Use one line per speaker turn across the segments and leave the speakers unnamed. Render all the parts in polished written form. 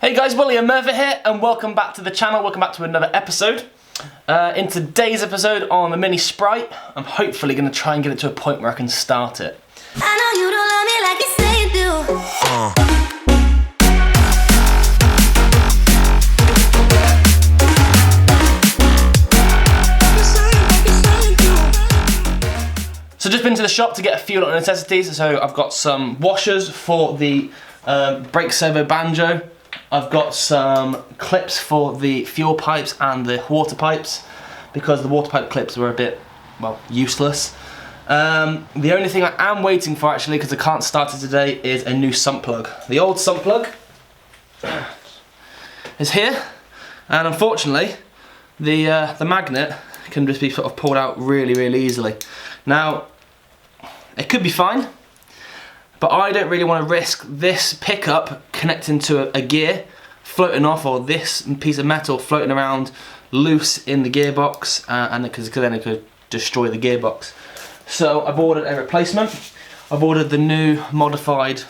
Hey guys, Willie and Merva here, and welcome back to the channel, welcome back to another episode. In today's episode on the Mini Sprite, I'm hopefully going to try and get it to a point where I can start it.
I know you don't love me like you say you do.
So just been to the shop to get a few little necessities. So I've got some washers for the brake servo banjo. I've got some clips for the fuel pipes and the water pipes because the water pipe clips were a bit, well, useless. The only thing I am waiting for actually, because I can't start it today, is a new sump plug. The old sump plug is here, and unfortunately the magnet can just be sort of pulled out really easily. Now, it could be fine, but I don't really want to risk this pickup connecting to a gear, floating off, or this piece of metal floating around loose in the gearbox, and because then it could destroy the gearbox. So I've ordered a replacement. I've ordered the new modified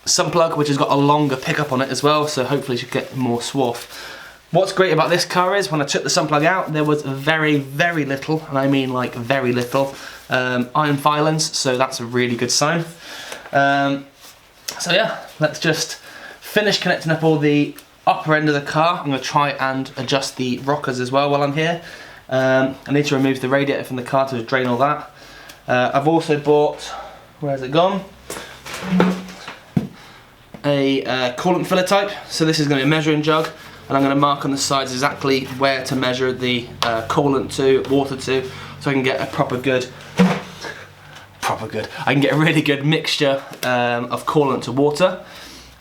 sump plug, which has got a longer pickup on it as well, so hopefully you should get more swath. What's great about this car is when I took the sump plug out, there was very little, and I mean like very little, iron filings, so that's a really good sign. So yeah, let's just finish connecting up all the upper end of the car. I'm going to try and adjust the rockers as well while I'm here. I need to remove the radiator from the car to drain all that. I've also bought, where's it gone? A coolant filler type. So this is going to be a measuring jug, and I'm going to mark on the sides exactly where to measure the coolant to, water to, so I can get a I can get a really good mixture of coolant to water,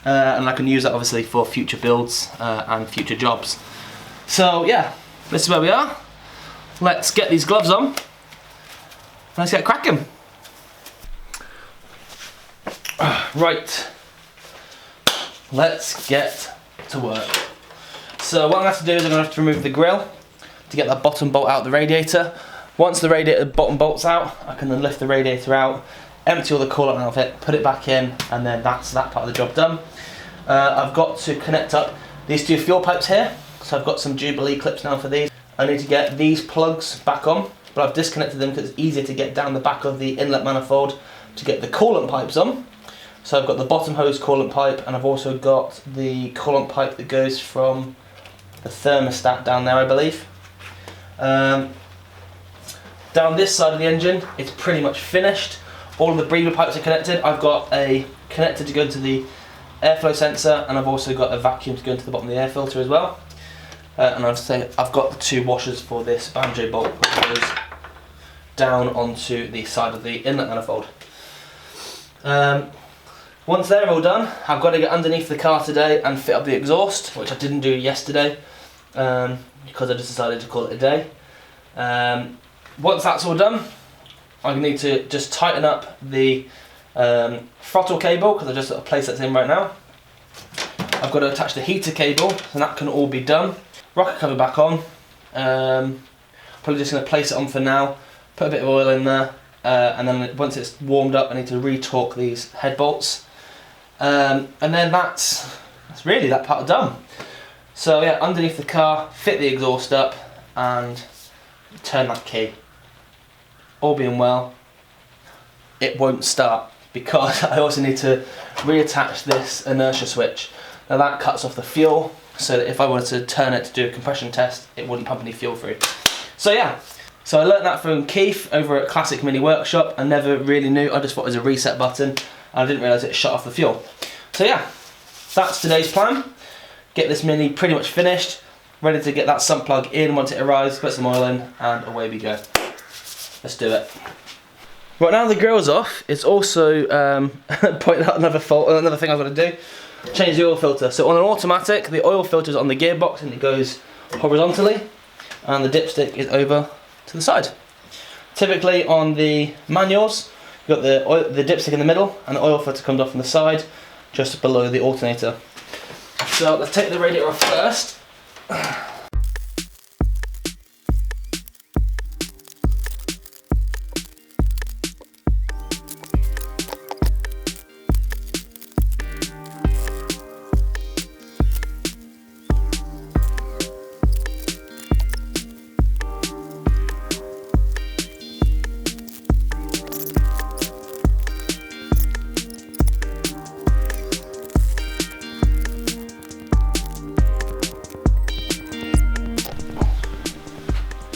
and I can use that obviously for future builds and future jobs. So yeah, this is where we are. Let's get these gloves on. Let's get cracking. Right, let's get to work. So what I'm going to have to do is I'm going to have to remove the grill to get that bottom bolt out of the radiator. Once the radiator bottom bolt's out, I can then lift the radiator out, empty all the coolant out of it, put it back in, and then that's that part of the job done. I've got to connect up these two fuel pipes here, so I've got some Jubilee clips now for these. I need to get these plugs back on, but I've disconnected them because it's easier to get down the back of the inlet manifold to get the coolant pipes on. So I've got the bottom hose coolant pipe, and I've also got the coolant pipe that goes from the thermostat down there, I believe. Down this side of the engine, it's pretty much finished. All of the breather pipes are connected. I've got a connector to go into the airflow sensor, and I've also got a vacuum to go into the bottom of the air filter as well. And I've got the two washers for this banjo bolt, which goes down onto the side of the inlet manifold. Once they're all done, I've got to get underneath the car today and fit up the exhaust, which I didn't do yesterday because I just decided to call it a day. Once that's all done, I need to just tighten up the throttle cable, because I just got a place that's in right now. I've got to attach the heater cable, and that can all be done. Rocker cover back on. Probably just going to place it on for now, put a bit of oil in there, and then once it's warmed up I need to re-torque these head bolts. And then that's really that part done. So yeah, underneath the car, fit the exhaust up and turn that key. All being well, it won't start because I also need to reattach this inertia switch. Now that cuts off the fuel, so that if I wanted to turn it to do a compression test, it wouldn't pump any fuel through. So yeah, so I learnt that from Keith over at Classic Mini Workshop. I never really knew, I just thought it was a reset button, and I didn't realise it shut off the fuel. So yeah, that's today's plan. Get this Mini pretty much finished, ready to get that sump plug in once it arrives, put some oil in, and away we go. Let's do it. Right, now the grill's off, it's also pointed out another thing I've got to do. Change the oil filter. So on an automatic, the oil filter's on the gearbox and it goes horizontally, and the dipstick is over to the side. Typically on the manuals, you've got the dipstick in the middle, and the oil filter comes off on the side, just below the alternator. So let's take the radiator off first.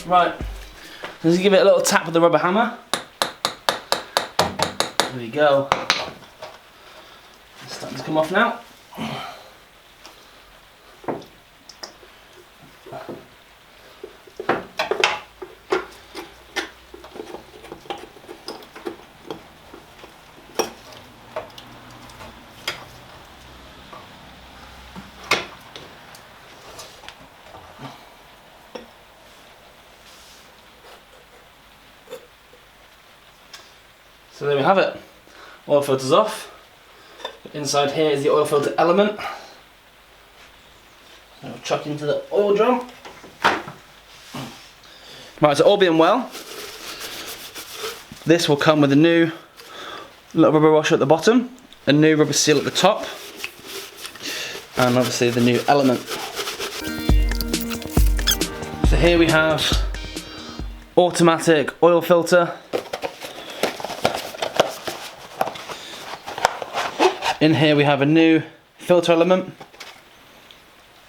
Right, let's give it a little tap with the rubber hammer. There we go. It's starting to come off now. So there we have it. Oil filter's off. Inside here is the oil filter element. So I'll chuck into the oil drum. Right, so all being well, this will come with a new little rubber washer at the bottom, a new rubber seal at the top, and obviously the new element. So here we have automatic oil filter. In here we have a new filter element.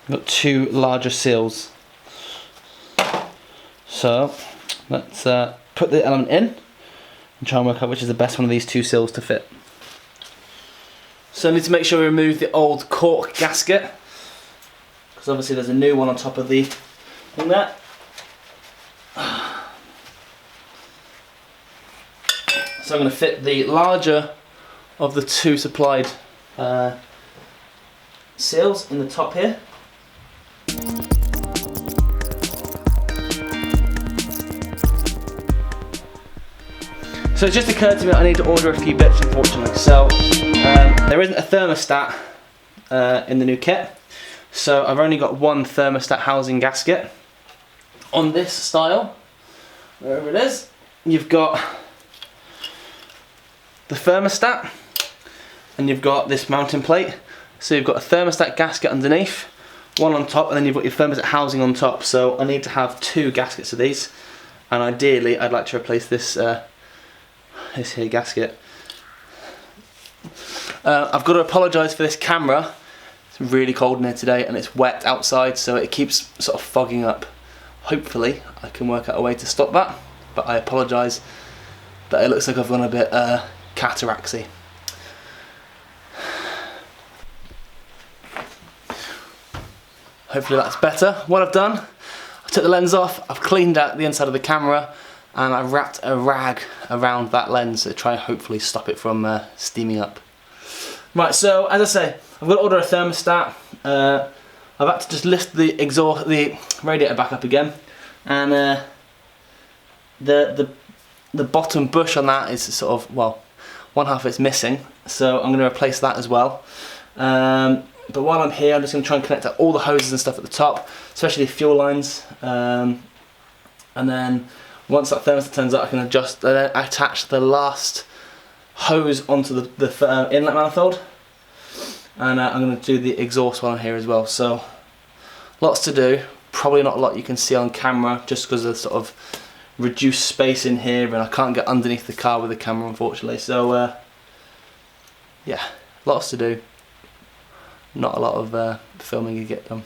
We've got two larger seals. So let's put the element in and try and work out which is the best one of these two seals to fit. So I need to make sure we remove the old cork gasket, because obviously there's a new one on top of the thing there. So I'm going to fit the larger of the two supplied seals in the top here. So it just occurred to me that I need to order a few bits, unfortunately. So there isn't a thermostat in the new kit, so I've only got one thermostat housing gasket. On this style, wherever it is, you've got the thermostat and you've got this mounting plate. So you've got a thermostat gasket underneath, one on top, and then you've got your thermostat housing on top. So I need to have two gaskets of these, and ideally I'd like to replace this this here gasket. I've got to apologise for this camera. It's really cold in here today and it's wet outside, so it keeps sort of fogging up. Hopefully I can work out a way to stop that, but I apologise that it looks like I've gone a bit cataraxy. Hopefully that's better. What I've done, I took the lens off, I've cleaned out the inside of the camera, and I've wrapped a rag around that lens to try and hopefully stop it from steaming up. Right, so as I say, I've got to order a thermostat. I've had to just lift the radiator back up again, and the bottom bush on that is sort of, well, one half of it's missing, so I'm going to replace that as well. But while I'm here, I'm just going to try and connect up all the hoses and stuff at the top, especially the fuel lines, and then once that thermostat turns up, I can attach the last hose onto the inlet manifold, and I'm going to do the exhaust while I'm here as well. So lots to do, probably not a lot you can see on camera just because of the sort of reduced space in here, and I can't get underneath the car with the camera, unfortunately. So yeah, lots to do, not a lot of filming you get done.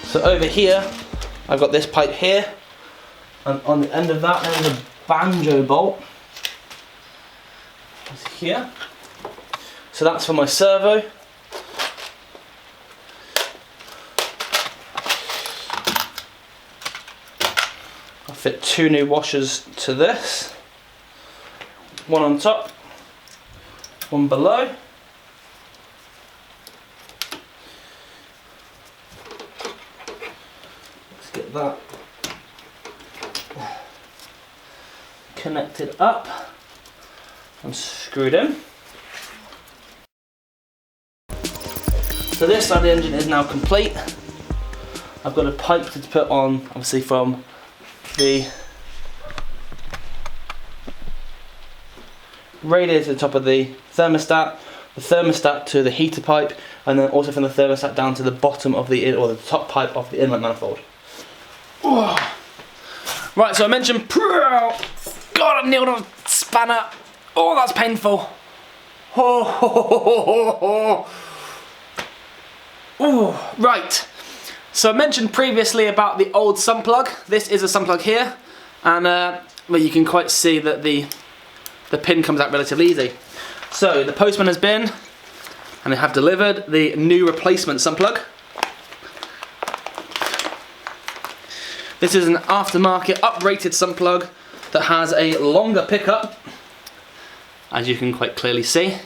So over here, I've got this pipe here, and on the end of that there is a banjo bolt. It's here. So that's for my servo. I'll fit two new washers to this. One on top, one below. Get that connected up and screwed in. So this side of the engine is now complete. I've got a pipe to put on, obviously, from the radiator to the top of the thermostat, the thermostat to the heater pipe, and then also from the thermostat down to the bottom of the or the top pipe of the inlet manifold. Oh. Right, so I mentioned, God, I nailed on a spanner. Oh, that's painful. Oh. Oh. Right. So I mentioned previously about the old sump plug. This is a sump plug here, and well, you can quite see that the pin comes out relatively easy. So the postman has been, and they have delivered the new replacement sump plug. This is an aftermarket uprated sump plug that has a longer pickup, as you can quite clearly see,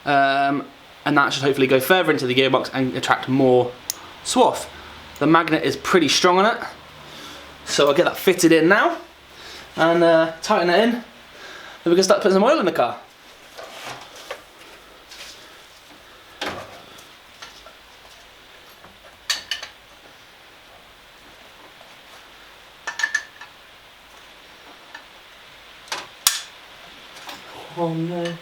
and that should hopefully go further into the gearbox and attract more swath. The magnet is pretty strong on it, so I'll get that fitted in now and tighten it in, then we can start putting some oil in the car. Oh no.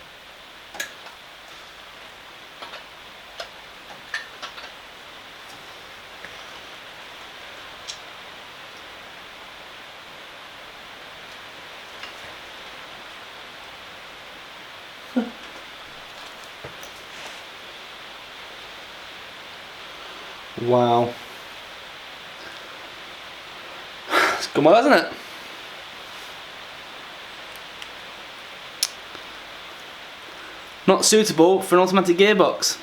Wow. It's gone well, hasn't it? Not suitable for an automatic gearbox.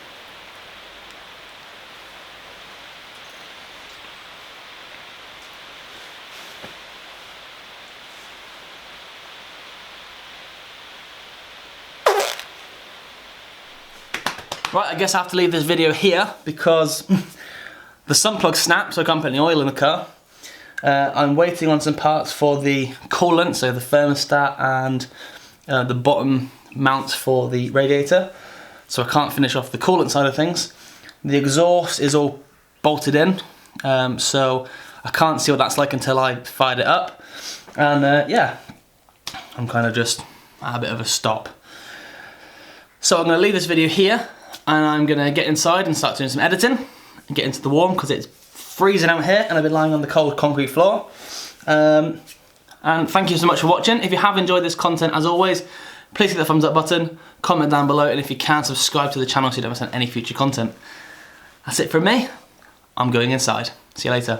Right, I guess I have to leave this video here because the sump plug snapped, so I can't put any oil in the car. I'm waiting on some parts for the coolant, so the thermostat and the bottom mounts for the radiator, so I can't finish off the coolant side of things. The exhaust is all bolted in, so I can't see what that's like until I fired it up, and yeah, I'm kind of just at a bit of a stop. So I'm going to leave this video here, and I'm going to get inside and start doing some editing and get into the warm because it's freezing out here and I've been lying on the cold concrete floor. And thank you so much for watching. If you have enjoyed this content, as always, please hit the thumbs up button, comment down below, and if you can, subscribe to the channel so you don't miss any future content. That's it from me. I'm going inside. See you later.